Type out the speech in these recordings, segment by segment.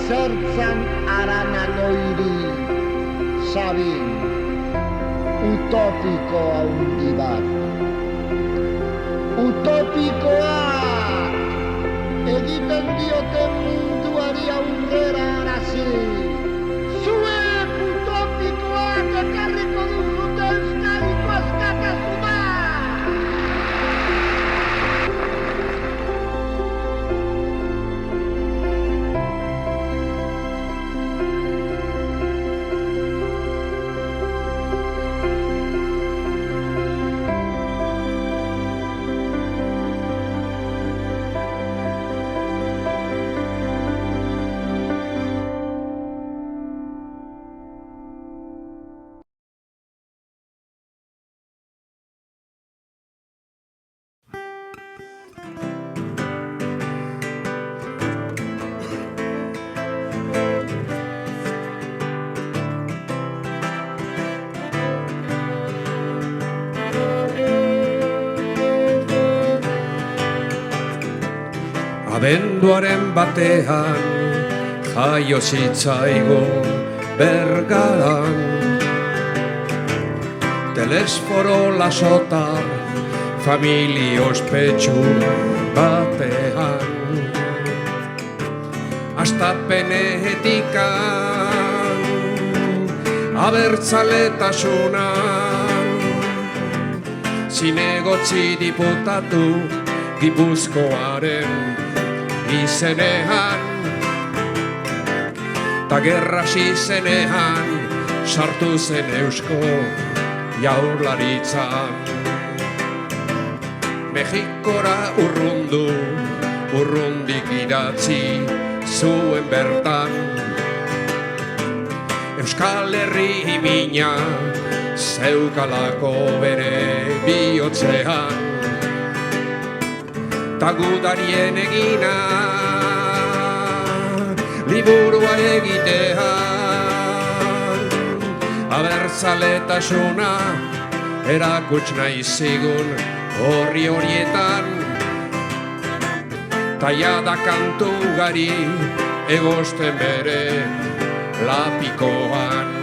Zertzan arananoiri, Sabin, utopiko handi bat. Utopikoak egiten diote munduari aurrera arazi. Zuek utopikoak ekarriko duzute Euskadiko askatasuna! Abenduaren batean jaio zitzaigun Bergaran, telesforo lasota familia ospetsu batean. Hastapenetikan abertzaletasunan zinegotzi diputatu Gipuzkoaren izenean, ta gerra zizenean sartu zen Eusko Jaurlaritzan. Mexikora urrundik idatzi zuen bertan, Euskal Herri mina zeukalako bere bihotzean. Ta gudarien egina liburua egitean, abertzaletasuna erakuts nahi zigun horri horietan. Ta jada kantu gari egozten bere lapikoan.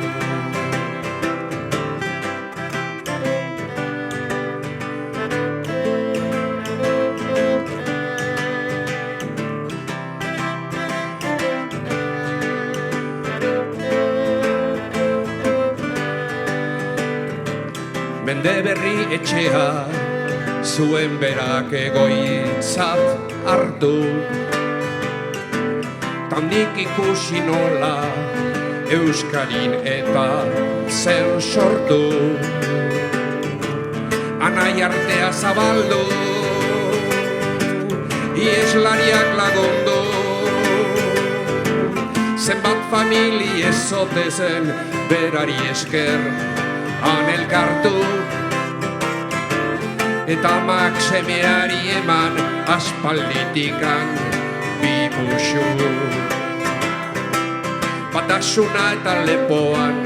Mendeberri etxea zuen berak egoitzat hartu, tandik ikusi nola Euskadin eta zen sortu. Anai artea zabaldu, ieslariak lagundu, zenbat familia ezote zen berari esker han elkartu. Eta amak semeari eman aspalditikan bibuxu. Batasuna eta lepoan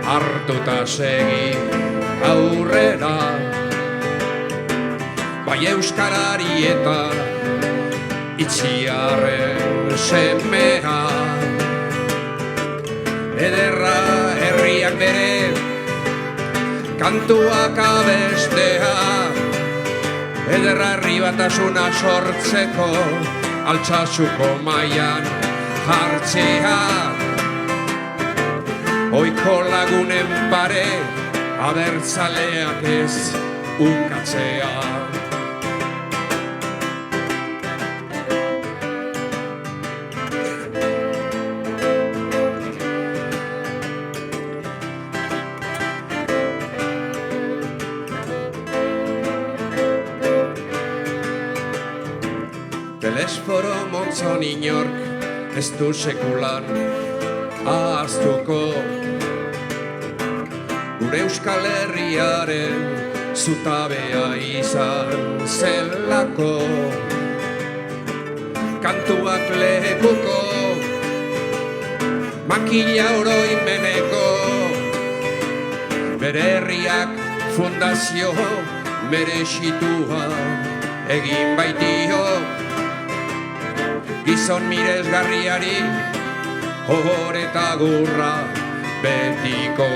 hartuta segi aurrera, bai euskarari eta itziarren semea. Ederra herriak bere kantuak abestea, ederra herri batasuna sortzeko Altsasuko mailan jartzea. Oiko lagunen pare abertzaleak ez ukatzea. Telesforo montzon inork ez du sekulan ahaztuko, gure Euskal Herriaren zutabea izan zelako. lekuko, makila oroimeneko, bere herriak fundazio merexitua egin baitio, gizon miresgarriari ohore eta gurra betiko.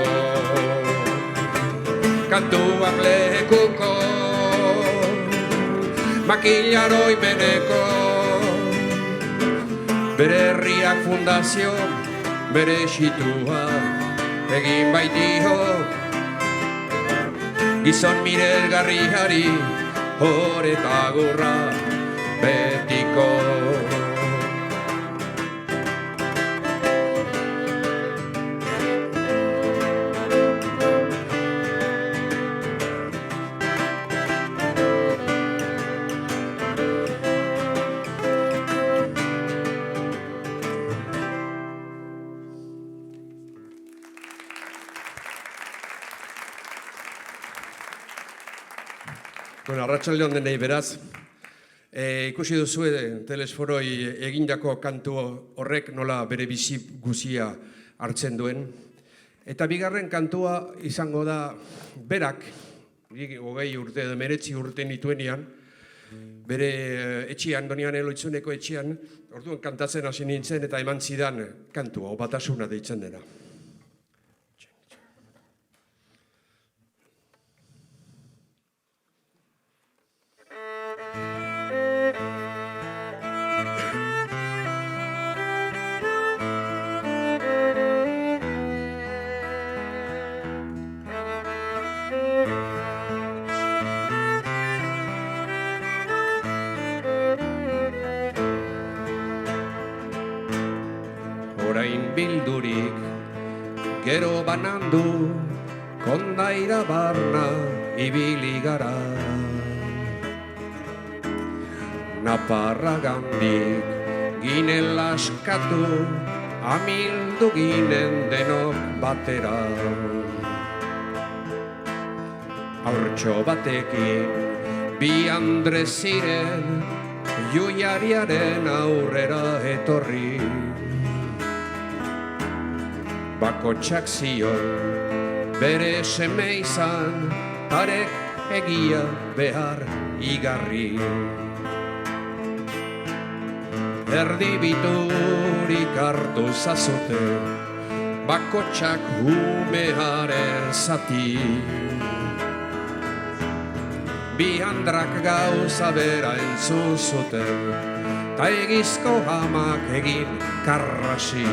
Kantuak lekuko, makila oroimeneko, bere herriak fundazio merexitua egin baitio, gizon miresgarriari ohore eta gurra betiko. Arratsalde on denei beraz, ikusi duzue Telesforoi egindako kantu horrek nola bere bizi guzia hartzen duen. Eta bigarren kantua izango da berak, 20 urte edo 19 urte nituenean, bere etxean, Donian Eloitzuneko etxean, orduan kantatzen hasi nintzen eta eman zidan kantua, Batasuna deitzen dena. Orain bildurik, gero banandu, kondaira barna ibili gara. Naparra gandik, ginen laskatu, amildu ginen denok batera. Haurtxo batekin, bi andre ziren, juiariaren aurrera etorri. Bakotxak zion, bere seme izan, tarek egia behar igarri. Erdibiturik hartu zazote, bakotxak umearen zati. Bi handrak gauza bera entzun zuten, ta egizko hamak egin karrasi.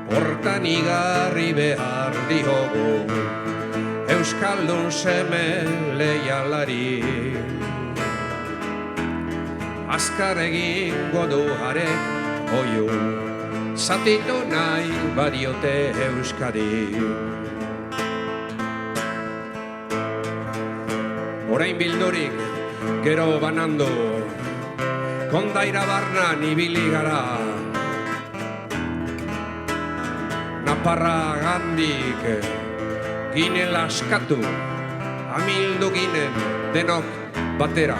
Hortan igarri behar diogu, Euskaldun seme leialari. Azkar egingo du harek oiu, zatitu nahi badiote Euskadi. Orain bildurik, gero banandu, kondaira barnan ibili gara. Naparra gandik, ginen laskatu, amildu ginen denok batera.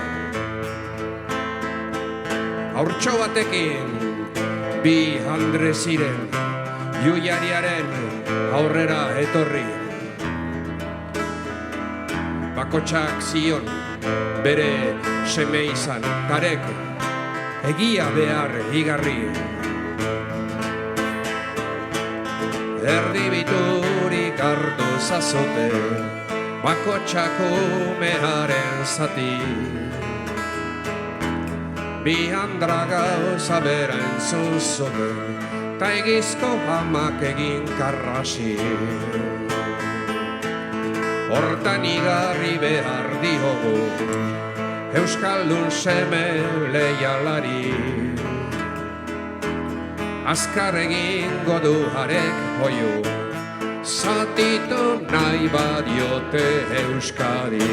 Haurtxo batekin, bi andre ziren, juiariaren aurrera etorri. Bakotxak zion, bere seme izan, tarek egia behar igarri. Erdibiturik hartu zazote, bakotxak umearen zati. Bi handra gauza bera entzun zuten, ta egizko hamak egin karrasi. Hortan igarri behar diogu, Euskaldun seme leialari. Azkar egingo du harek oiu, zatitu nahi badiote Euskadi.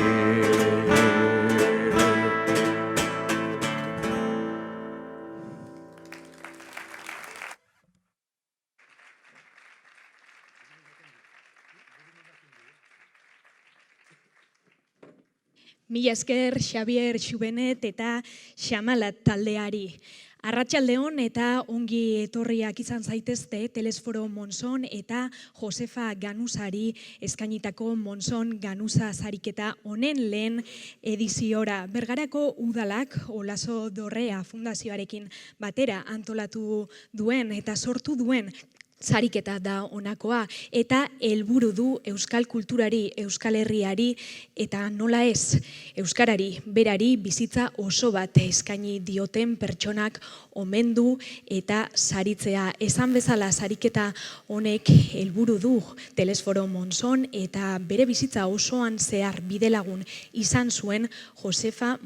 Mila esker Xabier Xubenet eta Xamalat taldeari. Arratsaldeon eta ongi etorriak izan zaitezte Telesforo Monzon eta Josefa Ganusari eskainitako Monzon Ganusa sariketa honen lehen ediziora. Bergarako udalak Olaso Dorrea Fundazioarekin batera antolatu duen eta sortu duen sariketa da honakoa eta helburu du euskal kulturari, euskal herriari eta nola ez, euskarari berari bizitza oso bat eskaini dioten pertsonak omendu eta saritzea. Esan bezala sariketa honek helburu du Telesforo Monzon eta bere bizitza osoan zehar bidelagun izan zuen Josefa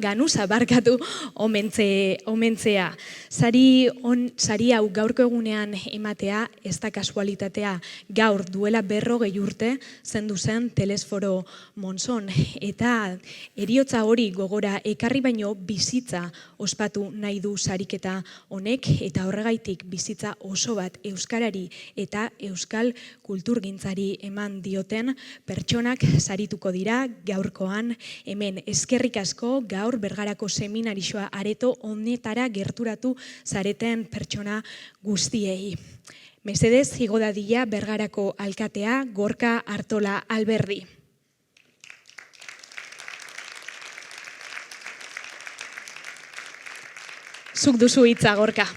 Ganusa barkatu omentzea. Sari hau gaurko egunean ematea ez da kasualitatea. Gaur duela 40 urte zendu zen Telesforo Monzon eta heriotza hori gogora ekarri baino bizitza ospatu nahi du sariketa honek eta horregaitik bizitza oso bat euskarari eta euskal kulturgintzari eman dioten pertsonak sarituko dira gaurkoan hemen. Eskerrik asko gaur Bergarako seminarioa areto honetara gerturatu zareten pertsona guztiei. Mesedez igo dadila Bergarako alkatea Gorka Artola Alberdi. Zuk duzu hitza, Gorka.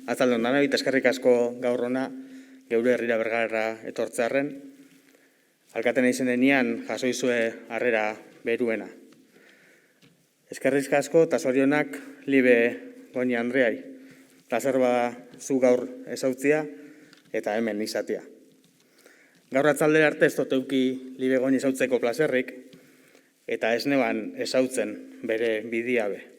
Atzaldeon danoi, eskerrik asko gaur hona, geure herrira Bergarara etortzearren. Alkaten izen denean jasoizue harrera beruena. Eskerrik asko eta zorionak Libe Goni Andreai. Plazer bada zu gaur ezautzia eta hemen izatea. Gaur atzaldera arte ez duteuki Libe Goni ezautzeko plazerrik eta ez neban ezautzen bere bidiabe.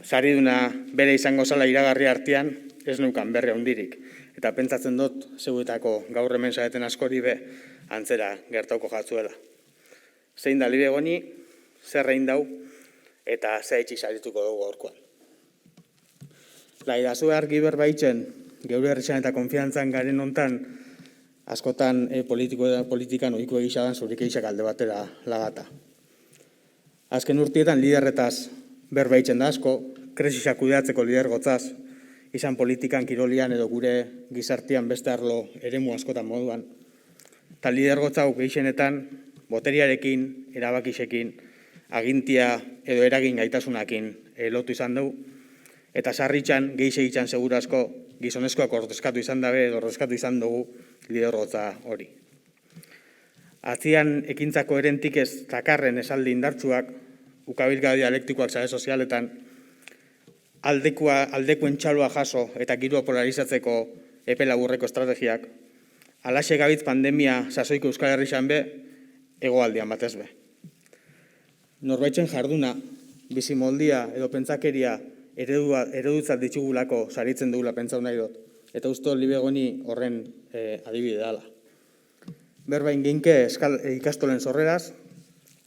Sariduna bere izango zala iragarri artean, ez neukan berre handirik. Eta pentsatzen dut, zeuetako gaur hemen zaeten askori be, antzera gertauko jatzuela. Zein da Libe Goni, zer egin dau, eta ze etxi sarituko dugu gaurkoan. Laidazu argi berbaitzen, geure herritxan eta konfiantzan garen hontan, askotan politikan ohiko egisadan zurik egizak alde batera lagata. Azken urtietan liderretaz berbaitzen da asko, kresisak kudeatzeko lidergotzaz, izan politikan, kirolian edo gure gizartian beste arlo eremu askotan moduan. Eta lidergotza gehienetan, boteriarekin, erabakisekin, agintia edo eragin gaitasunakin lotu izan dugu, eta sarritxan, gehiagitzen segura asko, gizonezkoak ordezkatu izan dabe edo ordezkatu izan dugu lidergotza hori. Atzian ekintzako erentik ez zakarren esaldi indartsuak, ukabilga dialektikoak sare sozialetan, aldekuen txaloa jaso eta girua polarizatzeko epe laburreko estrategiak, alaxe gabitz pandemia sasoiko Euskal Herrixan be, hegoaldean batez be. Norbaitzen jarduna, bizimoldia edo pentsakeria eredutzat ditugulako saritzen dugula pentsau nahi dut, eta usto Libe Goni horren adibide dala. Berbain ginke ikastolen sorreraz,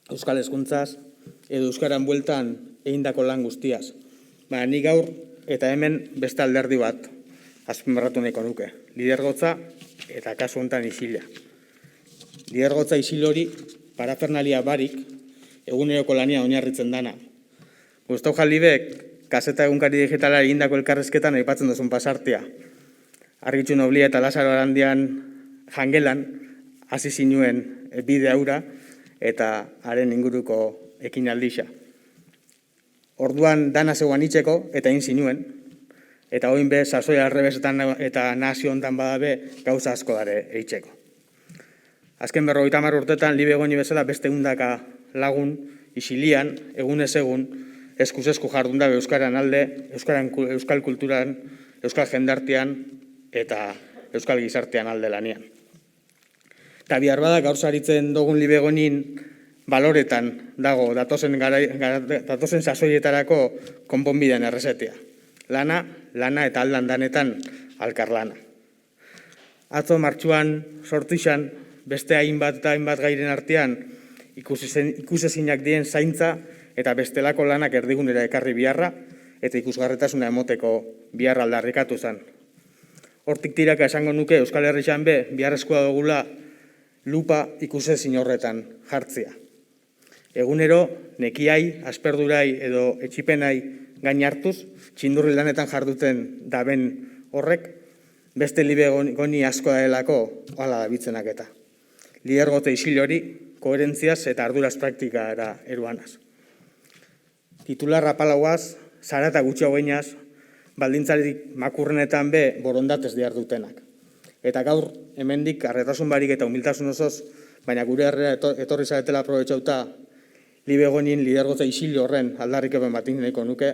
euskal hezkuntzaz, edo euskaran bueltan egindako lan guztiaz. Baina ni gaur eta hemen beste alderdi bat azpimarratu nahiko nuke. Lidergotza eta kasu honetan isila. Lidergotza isil hori parafernalia barik eguneroko lania oinarritzen dana. Gustau Jalibek kaseta egunkari digitala egindako elkarrezketan aipatzen duzun pasartea. Argitxu Noblia eta Lazaro Arandian jangelan hasi zinuen bide aura eta haren inguruko ekin aldixa. Orduan dana zeuan itxeko eta egin zinuen, eta oin be, sasoia arrebesetan eta nazio hontan badabe gauza asko dare eitzeko. Azken 50 urtetan Libe Goni bezala beste hundaka lagun, isilian, egunez egun, eskuz-esku jardun dabe euskaran alde, euskal kulturan, euskal jendartean eta euskal gizartean alde lanian. Eta bihar bada gaur saritzen dugun Libe Gonin baloretan dago datozen sasoietarako konponbidean errezetea. Lana eta aldandanetan alkarlana. Atzo martxuan sortixan beste hainbat eta hainbat gairen artean ikusezinak dien zaintza eta bestelako lanak erdigunera ekarri biharra eta ikusgarretasuna emoteko bihar aldarrikatu zen. Hortik tiraka esango nuke Euskal Herrian biharrezkoa dugula lupa ikusezin horretan jartzea. Egunero, nekiai, asperdurai edo etxipenai gain hartuz, txindurri lanetan jarduten daben horrek, beste libegoni asko delako hala dabiltzenak eta. Lidergote isil hori, koherentziaz eta arduraz praktikara eruanaz. Titularra palauaz, zara eta gutxi hauenaz, baldintzarik makurrenetan borondatez dihar dutenak. Eta gaur, hemendik arretasun barik eta humiltasun osoz, baina gure herrera etorri zaretela aprobetxauta, libegonien lidergote isil horren aldarrikepen batin nahiko nuke,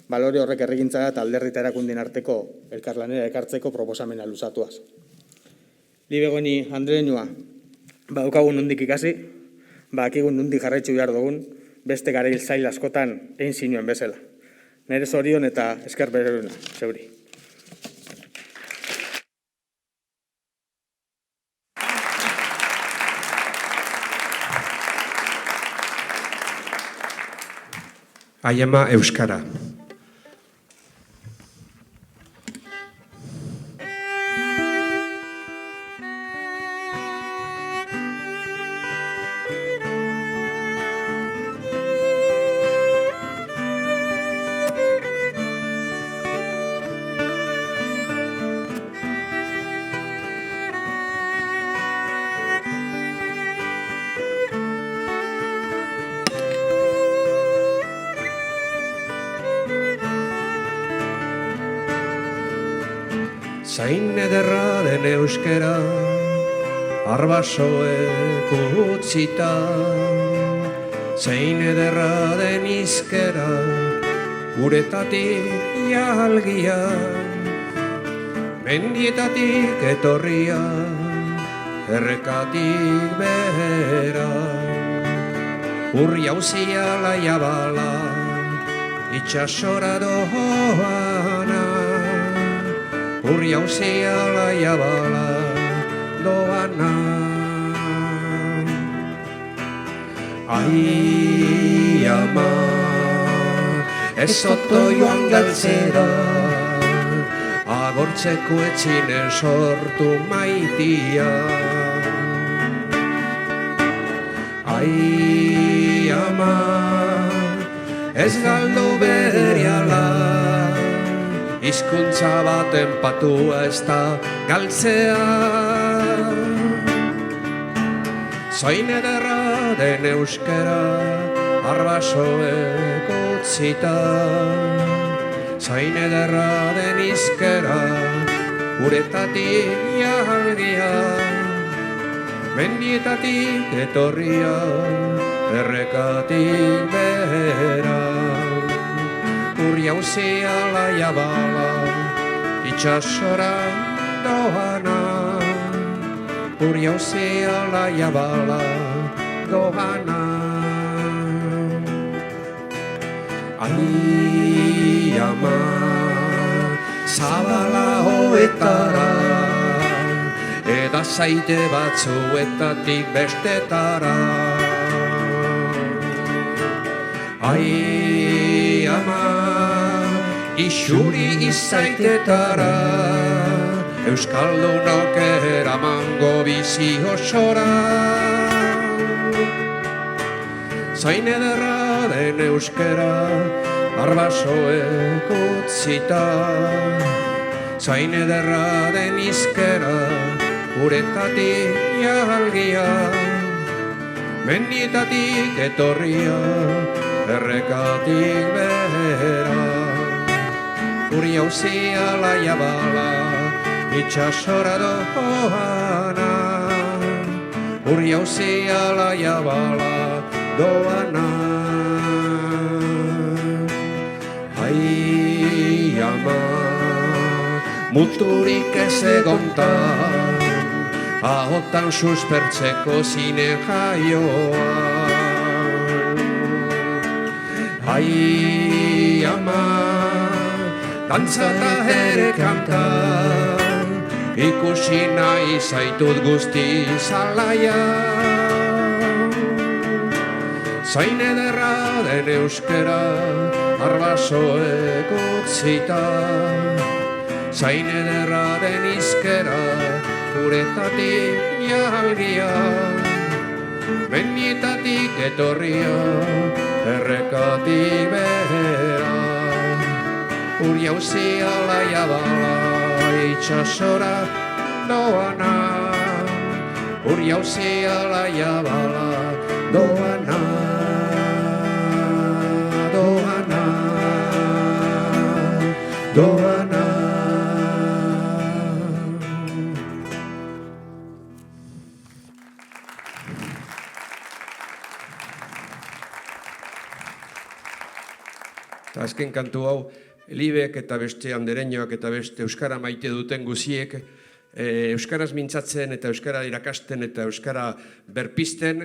balore horrek erregintzara eta alderrita erakundin arteko elkarlanera ekartzeko proposamena luzatuaz. Libegoni Andrenua, badaukagun nondik ikasi, badakigun nondik jarraitzu behar dugun, beste garail zail askotan egin zinuen bezala. Nere zorion eta esker bereruna, zeuri. Aiama Euskara. Zain ederra den euskera, arbasoek utzita. Zain ederra den izkera, uretatik jalgia. Mendietatik etorria, errekatik behera. Urri hauzia laia bala, itxasora doana. Urri hauzia laia bala doana. Ai ama, ez oto joan galtzera, agortzeko etzinen sortu maitia. Ai ama, ez galdu beriala, hizkuntza baten patua ez da galtzea. Zain ederra den euskera, arbasoek utzita. Zain ederra den izkera, uretatik jalgia. Mendietatik etorria, errekatik behera. Urri hauzia laia bala, itxasora doana. Urri hauzia laia bala doana. Ai ama, zabala hoetara, eta zaite batzuetatik bestetara. Ai ama, isuri izaitetara, euskaldunok eramango bizi osora. Zain ederra den euskera, arbasoek utzita. Zain ederra den izkera, uretatik jalgia. Mendietatik etorria, errekatik behera. Urri hauzia laia bala, itxasora doana. Urri hauzia laia bala doana. Ai ama, muturik ez egontan, ahotan suspertzeko zine jaioa. Ai ama, dantza eta ere kanta, ikusi nahi zaitut guzti zalaia. Zain ederra den euskera, arbasoek utzita, zainen erraden izkera, guretatik jalgia, mendietatik etorria, errekatik behera, uri hauzi alaia bala, itxasora doana, uri hauzi alaia bala, doana, doana, doana. Eta azken kantu hau, Libek eta beste Andereñoak eta beste Euskara maite duten guziek, Euskaraz mintzatzen eta Euskara irakasten eta Euskara berpisten,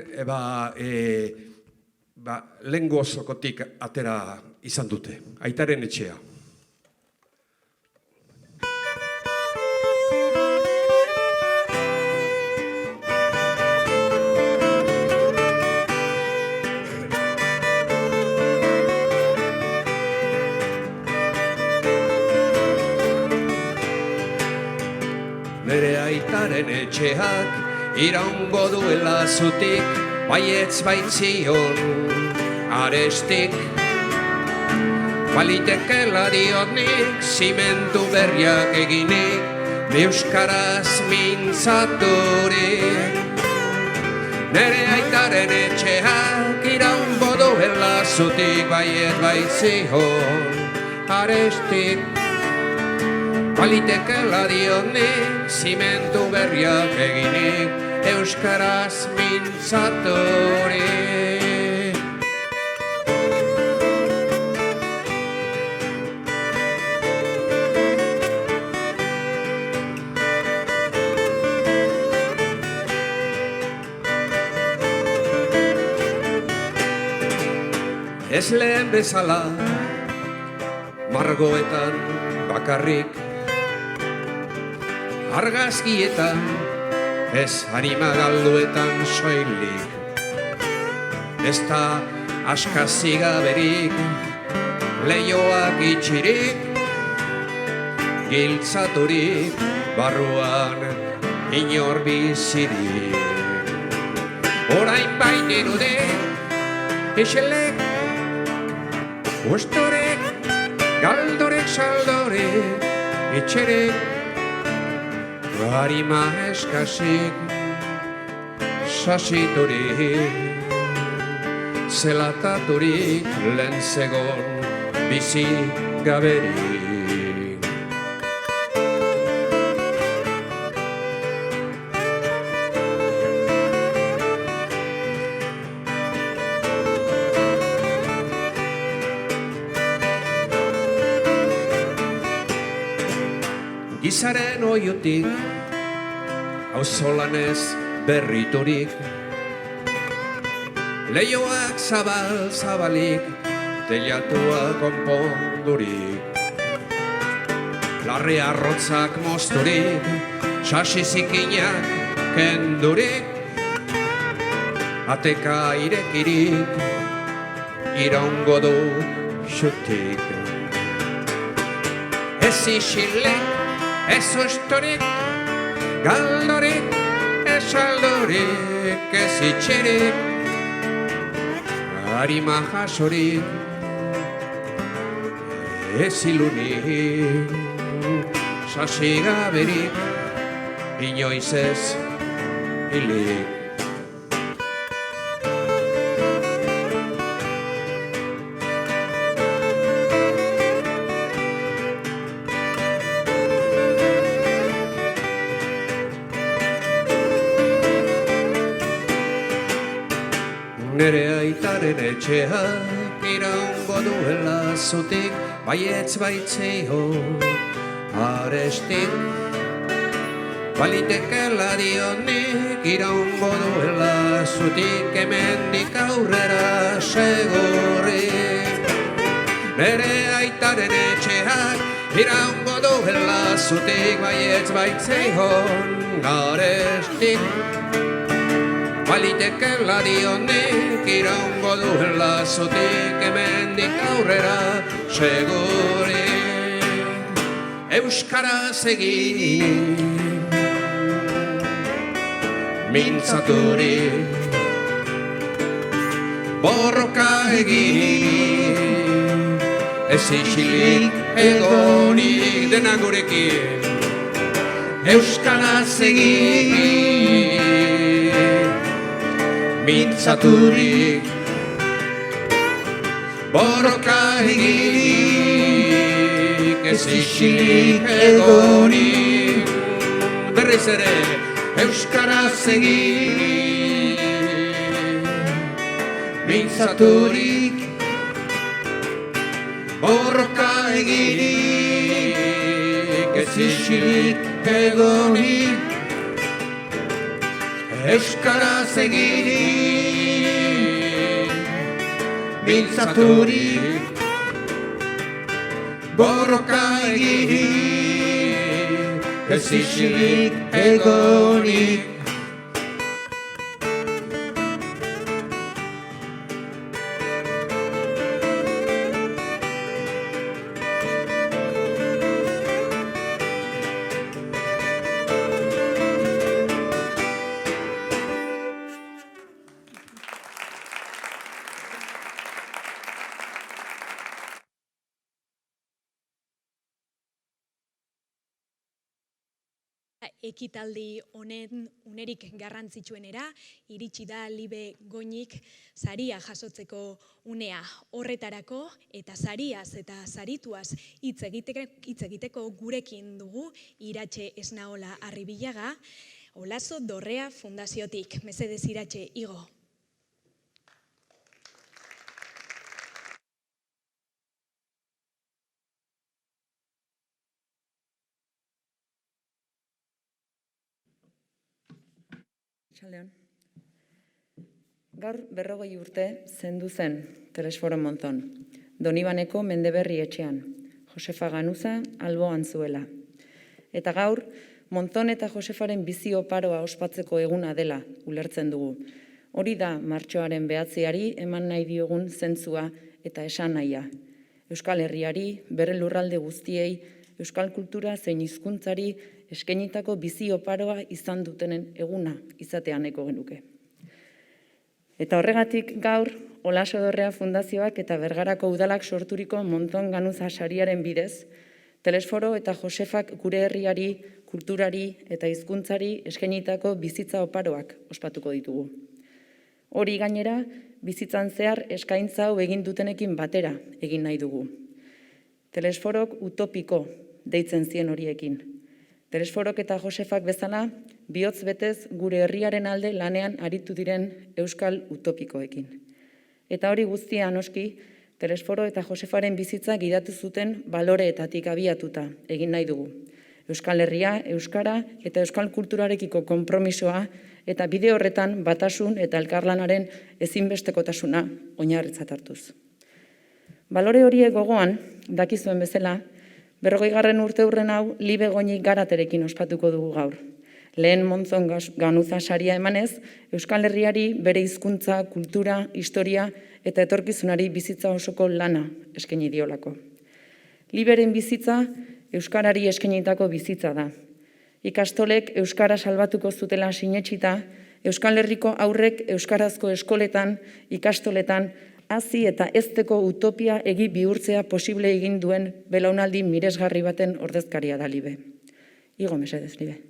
lehengo osokotik atera izan dute, Aitaren Etxea. Nere aitaren etxeak iraungo duela zutik, baietz baitzion arestik. Balitekela dionik, zimentu berriak eginik, euskaraz mintzaturik. Nere aitaren etxeak iraungo duela zutik, baietz baitzion arestik. Balitekela dionik, zimentu berriak eginik, euskaraz mintzaturik. Ez lehen bezala, margoetan bakarrik, argazkietan, ez harima galduetan soilik. Ez da askazigaberik, leioak itxirik, giltzaturik, barruan inor bizirik. Orain baitirude, iselek, ustorek, galdorek, saldorek, itxerek, harima eskasik, sasiturik, zelataturik, lentzegon bizi gaberik. Gizaren oiotik, auzolanez berriturik, leioak zabal-zabalik, teilatua konpondurik, larri arrotzak mozturik, sasi zikinak kendurik, ateka irekirik, iraungo du xutik. Ez isilek, ez ustorik, galdorik, ez aldorik, ez itxerik, harima jasorik, ez ilunik, sasigaberik, inoiz ez hilik. Nere aitaren etxeak iraungo duela zutik, baietz baitzeio arestik. Balitekela dionik iraungo duela zutik, hemendik aurrera segurik. Nere aitaren etxeak iraungo duela zutik, baietz baitzeio arestik. Baliteke ladionek iraungo duela zotik hemendik aurrera segure euskaraz egin mintzaturik borroka egin ez isilik egonik dena gurekin euskaraz egin mintzaturik borroka egin ez isilik egonik berriz ere euskaraz egin mintzaturik borroka egin ez isilik egonik euskaraz egin mintzaturik borroka egin ez isilik egonik. Ekitaldi honen unerik garrantzitsuenera iritsi da Libe Goñik saria jasotzeko unea. Horretarako eta sariaz eta sarituaz hitz egiteko gurekin dugu Iratxe Esnaola Arribillaga, Olaso Dorrea Fundaziotik. Mesedez Iratxe, igo. Gaur 40 urte zendu zen Telesforo Monzon, Donibaneko Mendeberri etxean, Josefa Ganuza alboan zuela. Eta gaur, Monzon eta Josefaren bizi oparoa ospatzeko eguna dela ulertzen dugu. Hori da martxoaren 9 eman nahi diogun zentzua eta esan nahia. Euskal Herriari, bere lurralde guztiei, euskal kultura zein hizkuntzari eskainitako bizi oparoa izan dutenen eguna izatean nahiko genuke. Eta horregatik gaur, Olaso Dorrea Fundazioak eta Bergarako udalak sorturiko Monzon Ganuza sariaren bidez, Telesforo eta Josefak gure herriari, kulturari eta hizkuntzari eskainitako bizitza oparoak ospatuko ditugu. Hori gainera, bizitzan zehar eskaintza hau egin dutenekin batera egin nahi dugu. Telesforok utopiko deitzen zien horiekin. Telesforok eta Josefak bezala, bihotz betez gure herriaren alde lanean aritu diren euskal utopikoekin. Eta hori guztia noski, Telesforo eta Josefaren bizitza gidatu zuten baloreetatik abiatuta egin nahi dugu. Euskal Herria, euskara eta euskal kulturarekiko konpromisoa eta bide horretan batasun eta elkarlanaren ezinbestekotasuna oinarritzat hartuz. Balore horiek gogoan, dakizuen bezala, 40. urteurren hau Libe Goñik Garaterekin ospatuko dugu gaur. Lehen Monzon Ganuza saria emanez, Euskal Herriari bere hizkuntza, kultura, historia eta etorkizunari bizitza osoko lana eskaini diolako. Liberen bizitza euskarari eskainitako bizitza da. Ikastolek euskara salbatuko zutela sinetsita, Euskal Herriko aurrek euskarazko eskoletan, ikastoletan, hazi eta ezteko utopia egi bihurtzea posible egin duen belaunaldi miresgarri baten ordezkaria da Libe. Igo mesedez, Libe.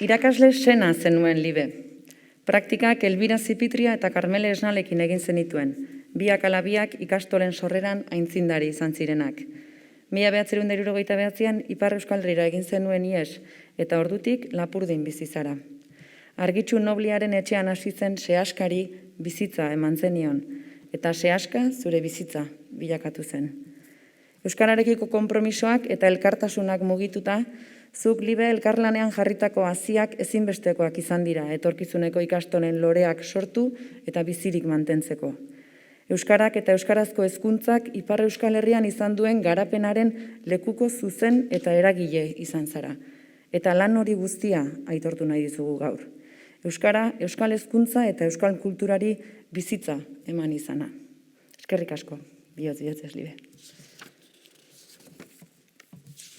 Irakasle sena zenuen Libe. Praktikak Elbira Zipitria eta Karmele Esnalekin egin zenituen, biak ala biak ikastolen sorreran aintzindari izan zirenak. 1979an Ipar Euskal Herrira egin zenuen ies eta ordutik Lapurdin bizi zara. Argitxu nobliaren etxean hasi zen Sehaskari bizitza eman zenion, eta Sehaska zure bizitza bilakatu zen. Euskararekiko konpromisoak eta elkartasunak mugituta, zuk Libe elkarlanean jarritako haziak ezinbestekoak izan dira etorkizuneko ikastolen loreak sortu eta bizirik mantentzeko. Euskarak eta euskarazko hezkuntzak Ipar Euskal Herrian izan duen garapenaren lekuko zuzen eta eragile izan zara. Eta lan hori guztia aitortu nahi dizugu gaur. Euskara, euskal hezkuntza eta euskal kulturari bizitza eman izana. Eskerrik asko, bihotz Libe.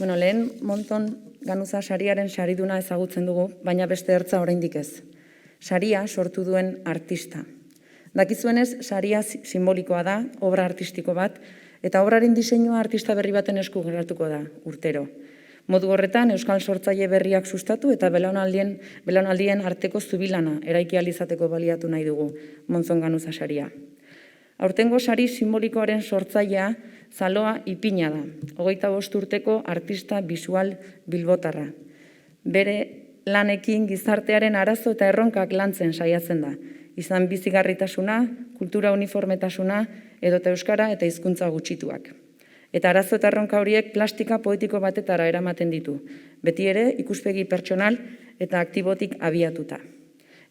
Lehen Monzon Ganuza sariaren sariduna ezagutzen dugu, baina beste ertza oraindik ez. Saria sortu duen artista. Dakizuenez, saria simbolikoa da, obra artistiko bat, eta obraren diseinua artista berri baten esku geratuko da urtero. Modu horretan, euskal sortzaile berriak sustatu eta belaunaldien arteko zubilana eraiki ahal izateko baliatu nahi dugu Monzon Ganuza saria. Aurtengo sari simbolikoaren sortzailea Zaloa Ipina da, 25 urteko artista bisual bilbotarra. Bere lanekin gizartearen arazo eta erronkak lantzen saiatzen da. Izan bizigarritasuna, kultura uniformetasuna, edota euskara eta hizkuntza gutxituak. Eta arazo eta erronka horiek plastika poetiko batetara eramaten ditu, beti ere ikuspegi pertsonal eta aktibotik abiatuta.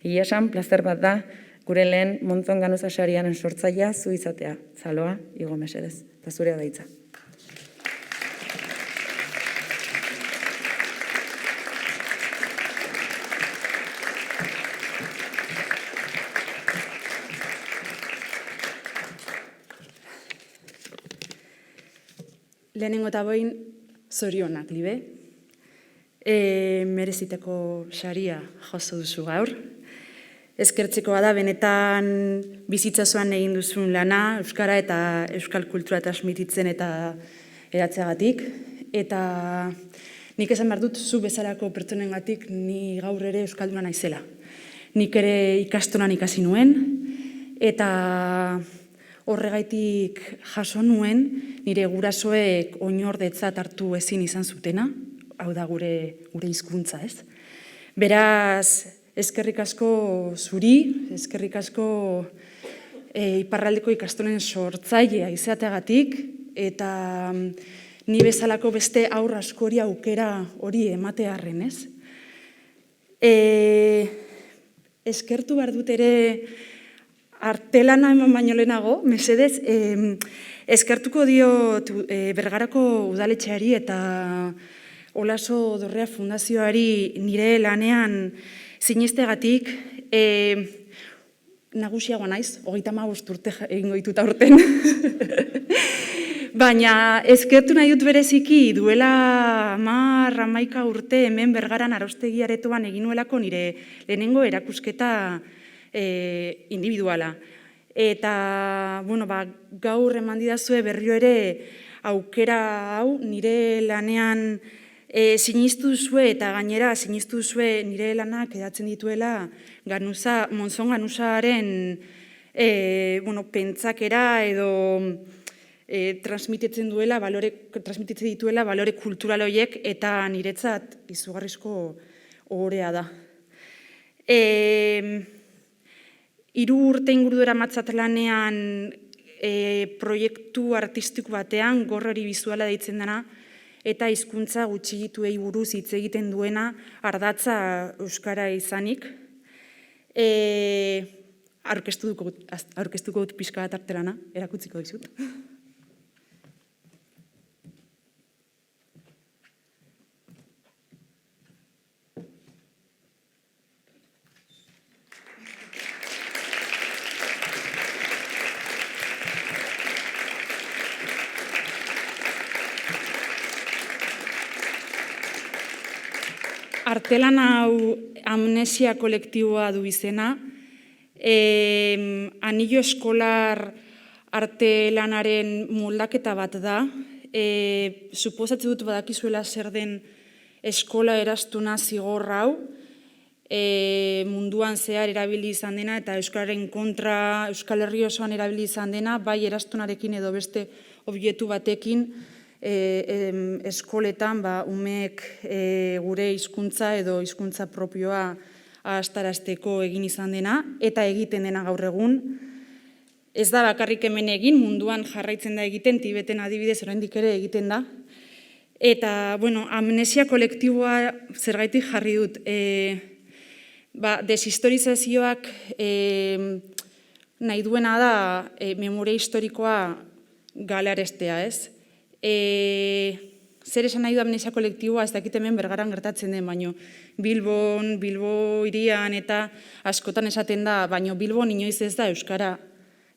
Egia esan, plazer bat da, gure lehen Monzon Ganuza sariaren sortzailea zu izatea. Zaloa, igo mesedez, eta zurea da hitza. Lehenengo eta boin, zorionak, Libe. Mereziteko saria jaso duzu gaur. Eskertzekoa da, benetan bizitzazoan egin duzun lana, euskara eta euskal kultura transmititzen eta eratzeagatik. Eta nik esan behar dut, zu bezalako pertsonengatik ni gaur ere euskalduna naizela. Nik ere ikastolan ikasi nuen, eta horregaitik jaso nuen, nire gurasoek oinordetzat hartu ezin izan zutena, hau da gure hizkuntza, ez? Beraz, eskerrik asko zuri, eskerrik asko iparraldeko ikastolen sortzailea izateagatik, eta ni bezalako beste aurra askori aukera hori ematearren, ez? Eskertu behar dut ere artelana eman baino lehenago, mesedez, eskertuko diot Bergarako udaletxeari eta Olaso Dorrea Fundazioari nire lanean sinestegatik, nagusiagoa naiz, 35 urte egingo ditut aurten. Baina eskertu nahi dut bereziki duela 10-11 urte hemen Bergaran Araustegi Aretoan egin nuelako nire lehenengo erakusketa individuala. Eta, gaur eman didazue berriro ere aukera hau nire lanean sinistu duzue eta gainera sinistu duzue nire lanak edatzen dituela Monzon Ganuzaren pentsakera edo transmititzen dituela balore kultural horiek eta niretzat izugarrizko ohorea da. 3 urte inguru daramatzat lanean proiektu artistiko batean, Gorrori bizuala deitzen dena, eta hizkuntza gutxigituei buruz hitz egiten duena ardatza euskara izanik. Aurkeztuko dut pixka bat artelana, erakutziko dizut. Artelan hau amnesia kolektiboa du izena. Anillo eskolar artelanaren moldaketa bat da. Suposatzen dut badakizuela zer den eskola erastuna zigor hau. Munduan zehar erabili izan dena eta euskararen kontra Euskal Herri osoan erabili izan dena, bai erastunarekin edo beste objektu batekin, eskoletan umeek gure hizkuntza edo hizkuntza propioa ahaztarazteko egin izan dena, eta egiten dena gaur egun. Ez da bakarrik hemen egin, munduan jarraitzen da egiten, Tibeten adibidez oraindik ere egiten da. Eta, amnesia kolektiboa zergaitik jarri dut. Deshistorizazioak nahi duena da memoria historikoa galarestea, ez? Zer esan nahi du amnesia kolektiboa, ez dakit hemen Bergaran gertatzen den, baino Bilbo hirian eta askotan esaten da, baino Bilbon inoiz ez da euskara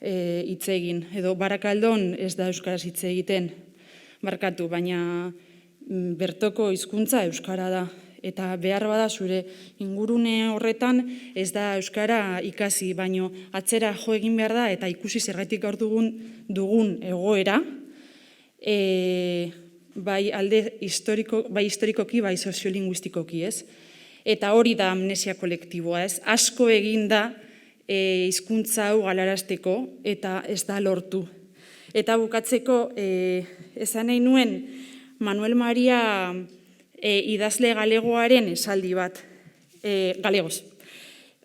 hitz egin, edo Barakaldon ez da euskaraz hitz egiten, barkatu, baina bertoko hizkuntza euskara da. Eta behar bada zure ingurune horretan ez da euskara ikasi, baino atzera jo egin behar da eta ikusi zergatik gaur dugun egoera, bai alde historikoki, bai soziolinguistikoki, ez? Eta hori da amnesia kolektiboa, ez? Asko egin da hizkuntza hau galarazteko eta ez da lortu. Eta bukatzeko, esan nahi nuen Manuel Maria idazle galegoaren esaldi bat, galegos.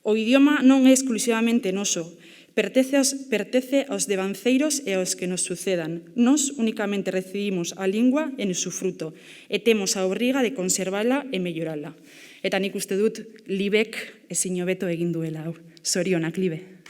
O idioma non é exclusivamente noso, pertece aos devanceiros e aos que nos sucedan. Nos únicamente recibimos a lingua en su fruto e temos a obriga de conservala e mellorala. Eta nik uste dut Libek ezin hobeto egin duela hau. Zorionak, Libe.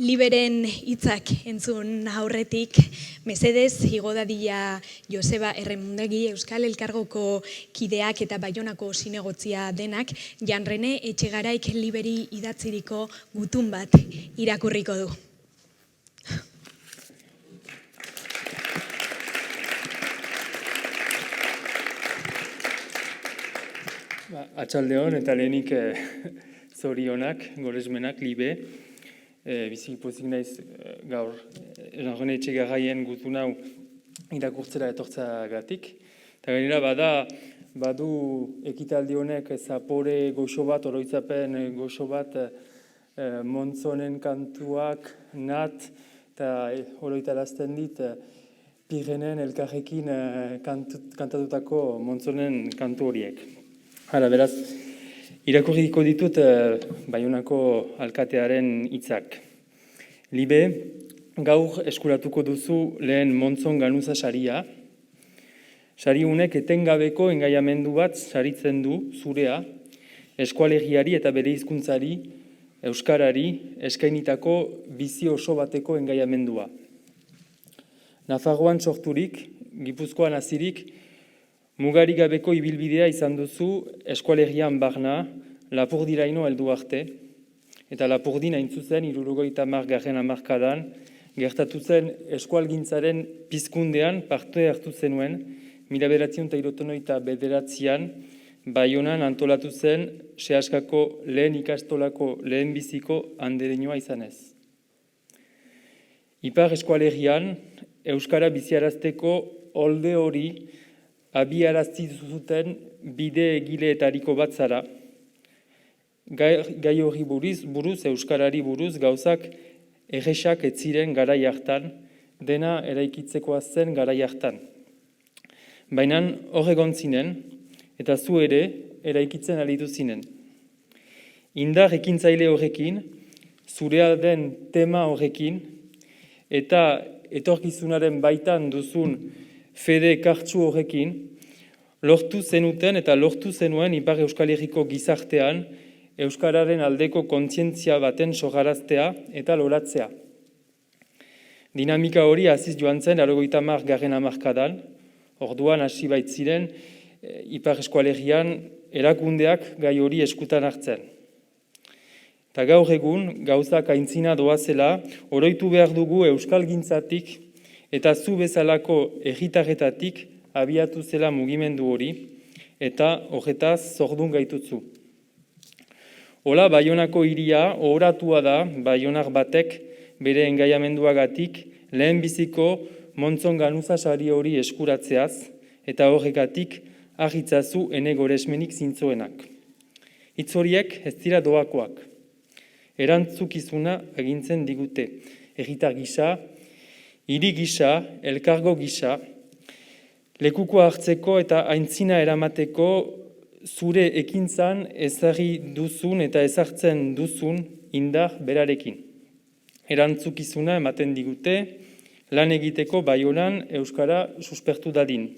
Liberen hitzak entzun aurretik, mesedez igo dadila Joseba Erremundegi Euskal Elkargoko kideak eta Baionako zinegotzia denak, Jan Rene Etxegaraik Liberi idatziriko gutun bat irakurriko du. Atxaldeon eta lehenik zorionak, goresmenak, Libe. Bizik pozik naiz gaur Jan Rene Etxegaraien gutun hau irakurtzera etortzagatik. Eta gainera badu ekitaldi honek zapore goxo bat, oroitzapen goxo bat, Montzonen kantuak, Nat, eta oroitarazten dit Pirenen elkarrekin kantatutako Montzonen kantu horiek. Hala, beraz, Irakurriko ditut Baionako alkatearen hitzak. Libe, gaur eskuratuko duzu lehen Montzon Ganuza saria. Sari honek etengabeko engaiamendu bat saritzen du zurea, eskualegiari eta bere hizkuntzari, euskarari, eskainitako bizi oso bateko engaiamendua. Nafarroan sorturik, Gipuzkoan hazirik, mugarik gabeko ibilbidea izan duzu eskualegian barna, Lapurdiraino heldu arte, eta Lapurdin hain zuzen 70. hamarkadan, gertatu zen eskualgintzaren pizkundean parte hartu zenuen, 1979an Baionan antolatu zen Seaskako lehen ikastolako lehenbiziko andereinoa izanez. Ipar eskualegian, euskara biziarazteko olde hori abiarazti zuten bide egileetariko bat zara. Gai hori buruz, euskarari buruz, gauzak erresak ez ziren garai hartan, dena eraikitzeko zen garai hartan. Baina hor egon zinen, eta zu ere eraikitzen aritu zinen. Indar ekintzaile horrekin, zurea den tema horrekin, eta etorkizunaren baitan duzun fede kartsu horrekin, lortu zenuten eta lortu zenuen Ipar Euskal Herriko gizartean euskararen aldeko kontzientzia baten sogaraztea eta loratzea. Dinamika hori haziz joan zen 80. hamarkadan, orduan hasi baitziren Ipar Euskal Herrian erakundeak gai hori eskutan hartzen. Eta gaur egun, gauzak aintzina doazela, oroitu behar dugu euskalgintzatik eta zu bezalako herritarretatik abiatu zela mugimendu hori, eta horretaz zordun gaitutzu. Hola, Baionako hiria ohoratua da Baionar batek bere engaiamenduagatik lehenbiziko Montzon Ganuza sari hori eskuratzeaz, eta horregatik argitzazu ene goresmenik zintzoenak. Hitz horiek ez dira doakoak. Erantzukizuna agintzen digute. Herritar gisa, hiri gisa, elkargo gisa, lekuko hartzeko eta aintzina eramateko zure ekintzan ezarri duzun eta ezartzen duzun indar berarekin. Erantzukizuna ematen digute, lan egiteko Baionan euskara suspertu dadin.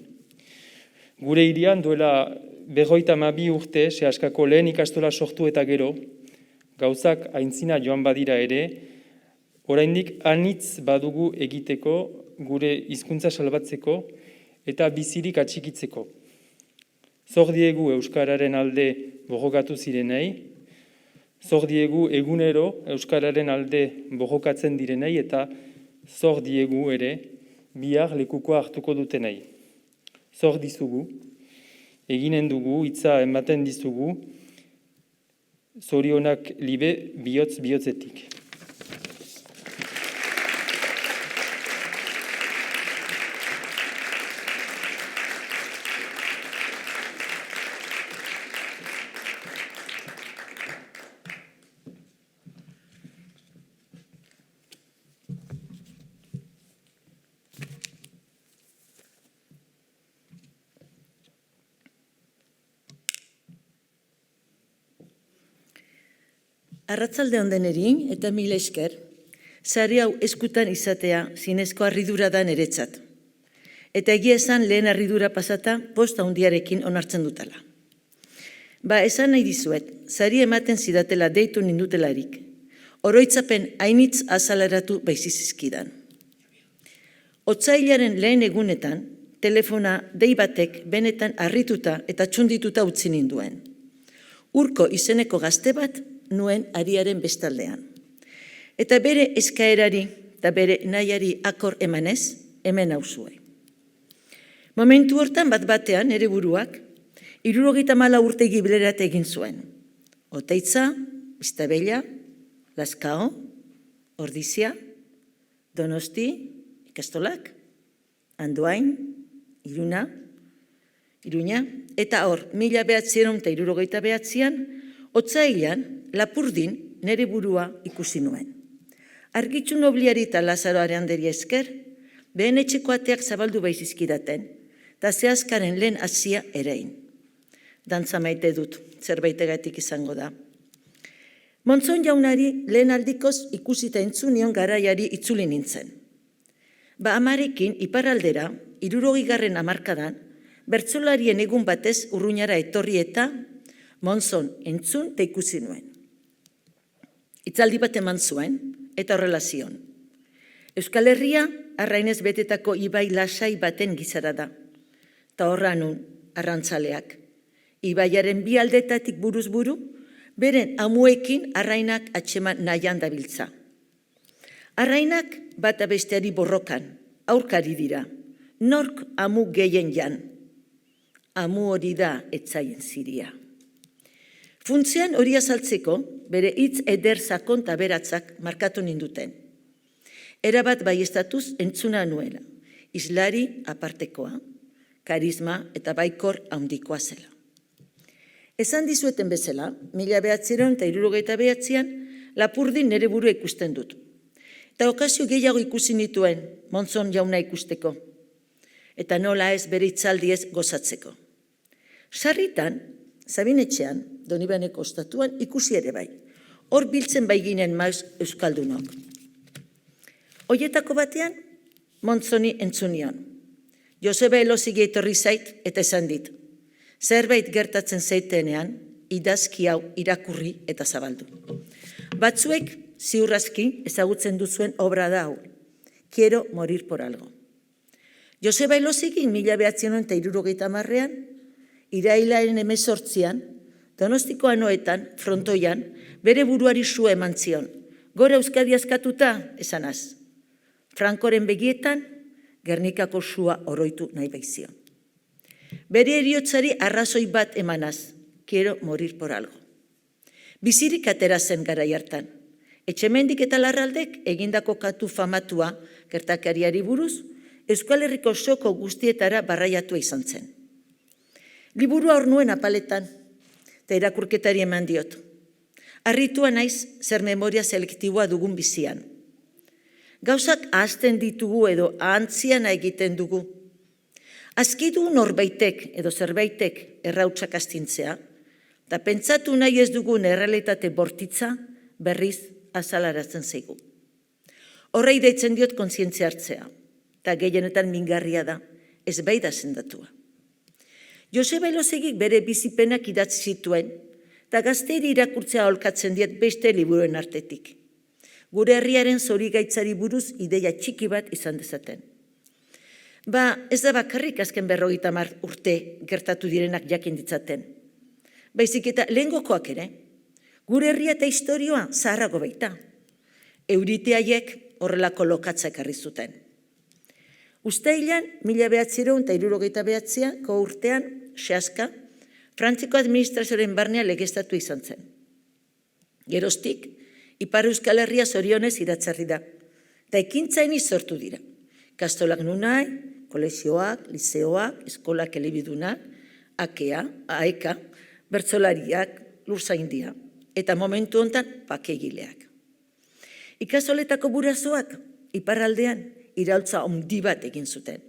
Gure hirian duela 52 urte, Seaskako lehen ikastola sortu eta gero, gauzak aintzina joan badira ere, oraindik anitz badugu egiteko, gure hizkuntza salbatzeko eta bizirik atxikitzeko. Zor diegu euskararen alde borrokatu zirenei, zor diegu egunero euskararen alde borrokatzen direnei eta zor diegu ere bihar lekukoa hartuko dutenei. Zor dizugu, eginen dugu, hitza ematen dizugu, zorionak libe bihotz-bihotzetik. Arratzalde ondeneri eta mila esker, sari hau eskutan izatea zinezko harridura da niretzat. Eta egia esan lehen harridura pasata posta handiarekin onartzen dutela. Esan nahi dizuet, sari ematen zidatela deitu nindutelarik, oroitzapen hainitz azaleratu baizizizkidan. Otsailaren lehen egunetan, telefona dei batek benetan harrituta eta txundituta utzi ninduen. Urko izeneko gazte bat nuen ariaren bestaldean. Eta bere eskaerari eta bere nahiari akor emanez, hemen hauzue. Momentu hortan bat-batean ere buruak, 74 urte gibilerat egin zuen. Oteitza, Biztabella, Lazkao, Ordizia, Donosti, ikastolak, Andoain, Iruña, eta hor, 1979an, otsailean, Lapurdin nere burua ikusi nuen. Argitxu nobliari eta Lazaroaren handeria esker, behen etxeko ateak zabaldu baizizkidaten, eta Seaskaren lehen hasia erein. dantza maite dut, zerbaitegatik izango da. Montzon jaunari lehen aldikoz ikusita entzunion garaiari itzuli nintzen. Amarekin iparraldera, 60. hamarkadan, bertsolarien egun batez Urruñara etorri eta Montzon entzun eta ikusi nuen. Hitzaldi bat eman zuen eta horrela zion. Euskal Herria arrainez betetako ibai lasai baten gizara da. Ta horra nun, arrantzaleak. Ibaiaren bi aldetatik buruz buru, beren amuekin arrainak atxeman nahian dabiltza. Arrainak bata besteari borrokan, aurkari dira. Nork amu gehien jan. Amu hori da etzaien ziria. Funtzean hori azaltzeko, bere hitz eder sakon eta beratzak markatu ninduten. Erabat baieztatuz entzuna nuela, islari apartekoa, karisma eta baikor handikoa zela. Esan dizueten bezala, 1969an Lapurdin nere burua ikusten dut. Eta okazio gehiago ikusi nituen Montzon jauna ikusteko. Eta nola ez bere hitzaldiez gozatzeko. Sarritan, Sabinetxean, Donibaneko ostatuan ikusi ere bai. Hor biltzen bai ginen maiz euskaldunok. Hoietako batean, Montzoni entzunion. Joseba Elozigi etorri zait eta esan dit. Zerbait gertatzen zaitenean, idazki hau irakurri eta zabaldu. Batzuek ziurrazki ezagutzen duzuen obra da hau. Quiero morir por algo. Joseba Elozigi 1970an, irailaren 18an, Donostiko Anoetan, frontoian, bere buruari su eman zion. Gora Euskadi askatuta, esanaz. Frankoren begietan, Gernikako sua oroitu nahi baizion. Bere eriotzari arrazoi bat emanaz, quiero morir por algo. Bizirik atera zen garai hartan. Etxemendik eta Larraldek egindako katu famatua gertakariari buruz, Euskal Herriko soko guztietara barraiatua izan zen. Liburua hor nuen apaletan, eta irakurketari eman diot. Harritua naiz zer memoria selektiboa dugun bizian. Gauzak ahazten ditugu edo ahantziana egiten dugu. Azkidu norbaitek edo zerbaitek errautsak astintzea, eta pentsatu nahi ez dugun errealitate bortitza berriz azalaratzen zaigu. Horrei deitzen diot kontzientzia hartzea, eta gehienetan mingarria da, ez bai da sendatua. Joseba Elozegik bere bizipenak idatzi zituen, eta gazteiri irakurtzea aholkatzen diet beste liburuen artetik. Gure herriaren zorigaitzari buruz ideia txiki bat izan dezaten. Ez da bakarrik azken 50 urte gertatu direnak jakin ditzaten. Baizik eta lehengokoak ere, gure herria eta historioa zaharrago baita. Euriteaiek horrelako lokatza ekarri zuten. Uztailean, 1969ko urtean, Seaska, Frantziko administrazioaren barnea legeztatu izan zen. Geroztik, Ipar Euskal Herria zorionez iratzarri da, eta ekintzaini sortu dira. Kastolak nunai, kolegioak, lizeoak, eskolak elebidunak, akea, aeka, bertsolariak, lurzaindia, eta momentu hontan pakegileak. Ikastoletako burazoak, iparraldean, iraultza handi bat egin zuten,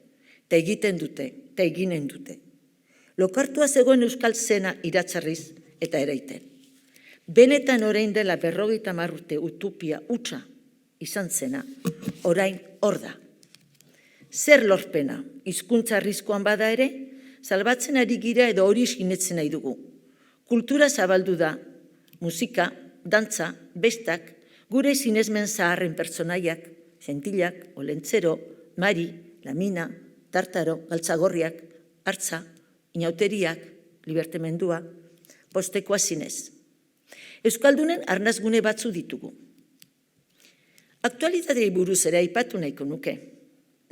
eta egiten dute, eta eginen dute. Lokartua zegoen euskal zena iratzarriz eta eraiten. Benetan orain dela 50 urte utopia hutsa izan zena, orain hor da. Zer lorpena, hizkuntza arriskuan bada ere, salbatzen ari gira edo hori sinetzen nahi dugu. Kultura zabaldu da, musika, dantza, bestak, gure sinesmen zaharren pertsonaiak, Sentilak, Olentzero, Mari, Lamina, Tartaro, Galtzagorriak, Artza, Inauteriak, Libertemendua, postekoa zinez. Euskaldunen arnazgune batzu ditugu. Aktualitateei buruz ere aipatu nahiko nuke.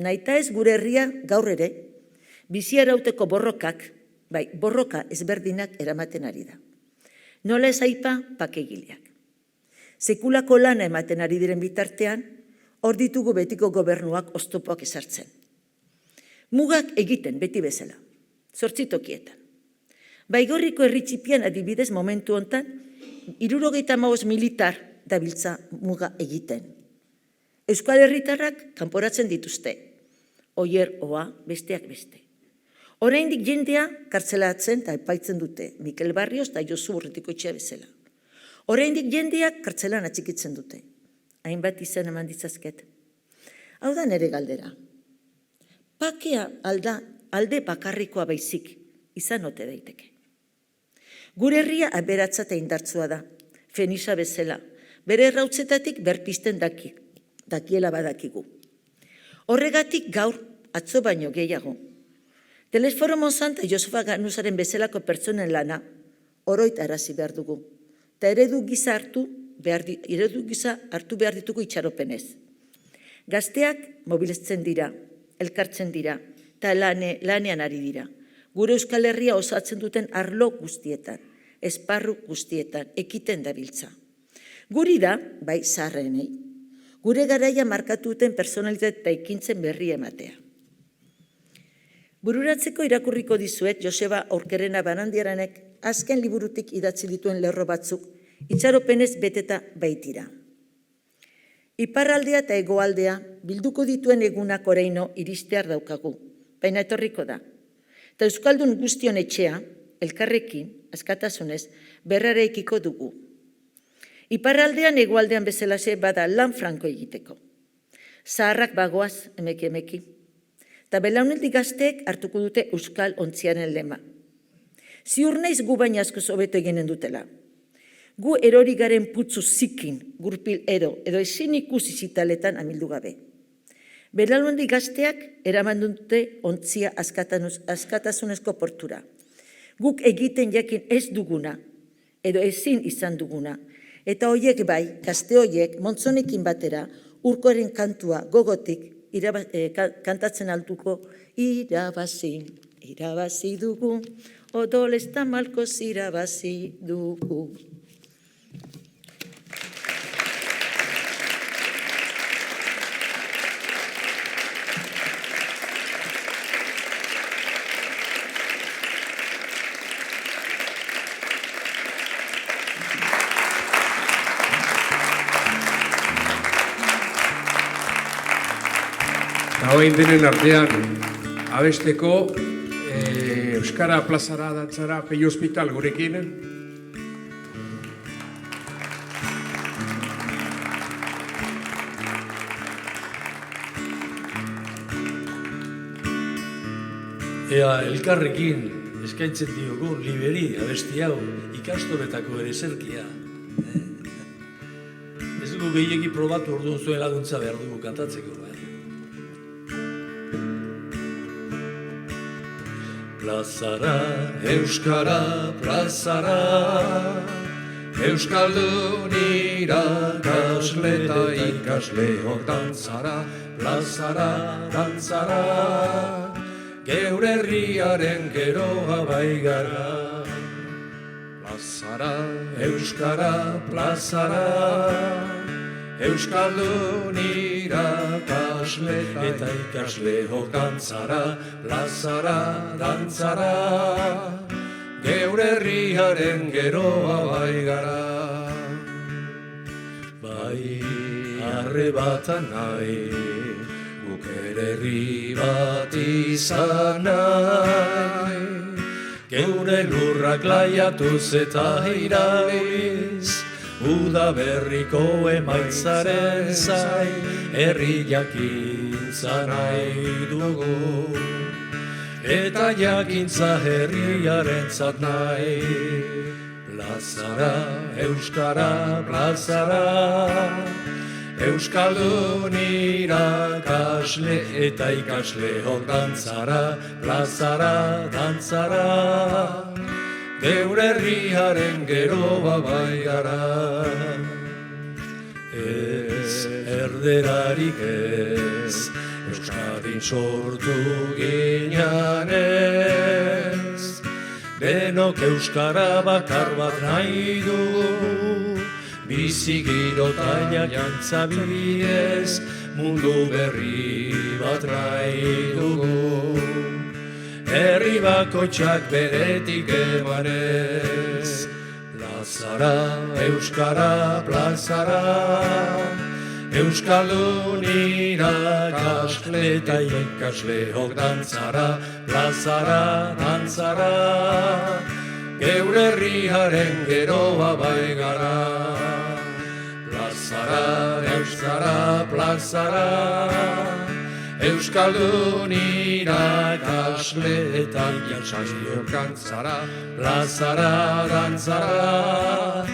Naita ez gure herria gaur ere, bizi arauteko borrokak, borroka ezberdinak eramaten ari da. Nola ez aipa pakegileak. Sekulako lana ematen ari diren bitartean, hor ditugu betiko gobernuak oztopoak ezartzen. Mugak egiten beti bezala, 8 tokietan. Baigorriko herritxipian adibidez momentu hontan, 75 militar dabiltza muga egiten. Euskal Herritarrak kanporatzen dituzte, oier oa besteak beste. Oraindik jendea kartzelatzen eta epaitzen dute, Mikel Barrios eta Josu Urretikoetxea bezala. Oraindik jendeak kartzelan atxikitzen dute. Hainbat izan eman ditzazket. Hau da nere galdera. Pakea alde bakarrikoa baizik izan ote daiteke. Gure herria aberatsa eta indartsua da, Fenisa bezala, bere errautzetatik berpisten dakiela badakigu. Horregatik gaur, atzo baino gehiago, Telesforo Monzon eta Josefa Ganuzaren bezalako pertsonen lana oroitarazi behar dugu, eta eredu gisa hartu behar ditugu itxaropenez. Gazteak mobiliztzen dira, elkartzen dira, eta lanean ari dira. Gure Euskal Herria osatzen duten arlo guztietan, esparru guztietan, ekiten dabiltza. Guri da, bai zaharrenei, gure garaia markatu duten personalitate eta ekintzen berri ematea. Bururatzeko irakurriko dizuet Joseba Orkerena Barandiaranek azken liburutik idatzi dituen lerro batzuk itxaropenez beteta baitira. Iparraldea eta hegoaldea bilduko dituen egunak oraino iristear daukagu, baina etorriko da. Eta Euskaldun guztion etxea, elkarrekin, askatasunez, berraraikiko dugu. Iparraldean hegoaldean bezalaxe bada lan franko egiteko. Zaharrak bagoaz emeki. Eta belaunaldi gazteek hartuko dute Euskal ontziaren lema. Ziur naiz gu baina asko hobeto eginen dutela. Gu erori garen putzu zikin, gurpil edo ezin ikusi zitaletan amildu gabe. Belaunaldi gazteak eraman dute ontzia askatasunezko portura. Guk egiten jakin ez duguna, edo ezin izan duguna. Eta hoiek bai, gazte hoiek, Montzonekin batera, Urkoaren kantua gogotik, kantatzen altuko, irabazi dugu, odolez tamalkoz irabazi dugu. Hauen denen artean, abesteko Euskara plazara dantzara Peio Hospital gurekin. Ea elkarrekin eskaintzen diogun liberi abesti hau ikastoletako ere zerkia. Ez dugu gehiegi probatu orduan zuen laguntza behar dugu kantatzeko. Plazara, Euskara plazara, Euskaldun irakasle eta ikasleok dantzara, plazara, dantzara, geure herriaren geroa baigara. Plazara, Euskara plazara, Euskaldun irakasle eta ikasleok dantzara, plazara, dantzara, geure herriaren geroa baigara. Bai, arrebata nahi, guk ere herri bat izan nahi, geure lurrak laiatuz eta irauliz, Uda berriko emaitzaren zai, herri jakintza nahi dugu. Eta jakintza herriaren zat nahi. Plazara, Euskara, plazara, Euskaldun irakasle eta ikasleok dantzara, plazara, dantzara, geure herriaren geroa baigara. Ez erderarik ez, Euskadin sortu ginean ez, denok Euskara bakar bat nahi dugu, bizi giro eta jantza bidez, mundu berri bat nahi dugu. Herri bakoitzak beretik emanez, plazara, Euskara, plazara, Euskaldun irakasle eta ikasleok dantzara, plazara, dantzara, geure herriaren geroa baigara. Plazara, euskara, plazara, Euskaldun irakasle eta ikasleok dantzara, plazara, dantzara,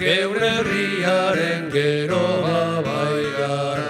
geure herriaren geroa baigara.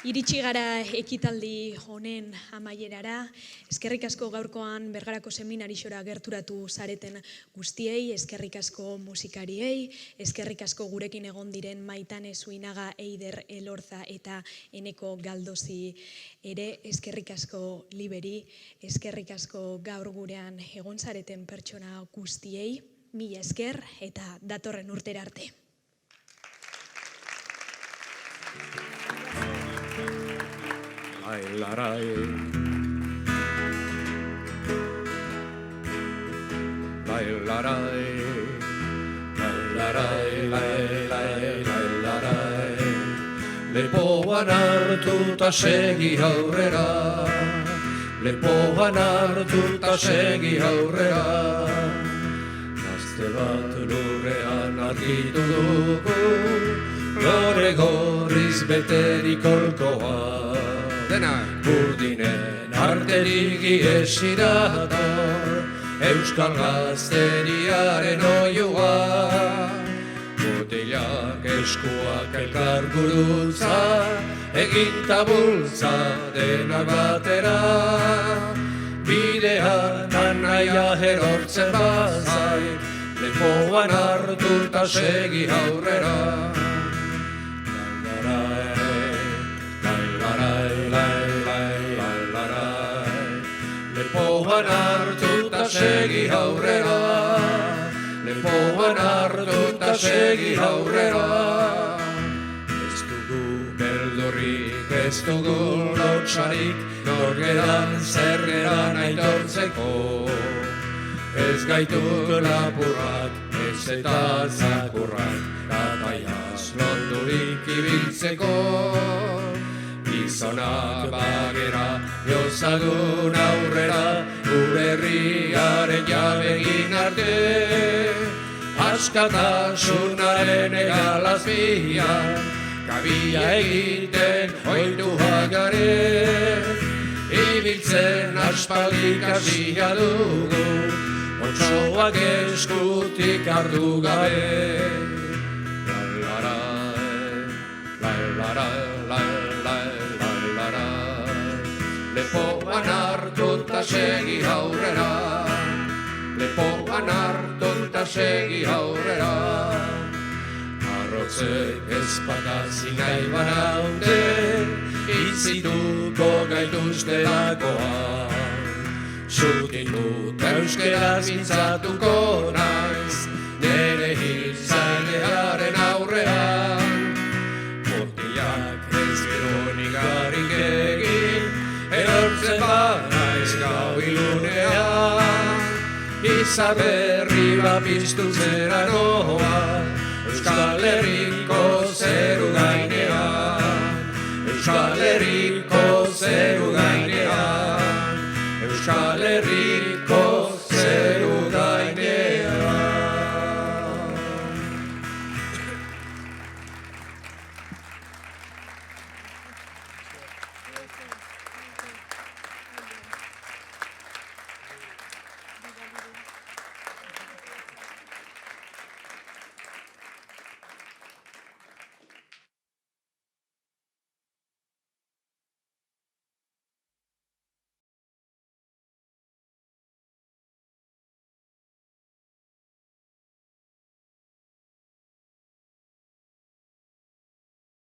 Iritsi gara ekitaldi honen amaierara. Eskerrik asko gaurkoan Bergarako seminarixora gerturatu zareten guztiei, eskerrik asko musikariei, eskerrik asko gurekin egon diren Maitane Zuinaga, Eider Elorza eta Eneko Galdozi ere, eskerrik asko Liberi, eskerrik asko gaur gurean egon zareten pertsona guztiei, mila esker eta datorren urtera arte. Bailarai, bailarai, bailarai, bailarai, lepoan hartuta segi aurrera, lepoan hartuta segi aurrera, gazte bat lurrean argitu dugu, gore gorriz beterik olkoa. Burdinen arterik iesirator, Euskal gazteriaren oioa. Mutilak eskuak elkar gurutza, eginta bultza denak batera. Bidean anaia erortzen bazai, lepoan hartuta segi aurrera. Lepoan hartuta segi aurrera, lepoan hartuta segi aurrera. Ez dugu beldurrik, ez dugu lotsarik, norgeran zergeran aitortzeko. Ez gaituk lapurrak, ez eta zakurrak, kataiaz londurik ibiltzeko. Gizonak bagera, jozagun aurrera, gure herriaren jabegin arte. Askatasunaren egalazpian, kabila egiten oituak gare. Ibiltzen aspaldik hasia dugu, otsoak eskutik hartu gabe. Lepoan hartuta segi aurrera, lepoan hartuta segi aurrera. Arrotzek ezpakazi nahi banaute, itzituko gaituzte dakoan. Zutitut euskeraz mintzatuko naiz, nire hiltzailearen aurrean. Mutilak ez gironik garik egin, erortzen banaiz gau ilunean. Izar berri bat piztu zera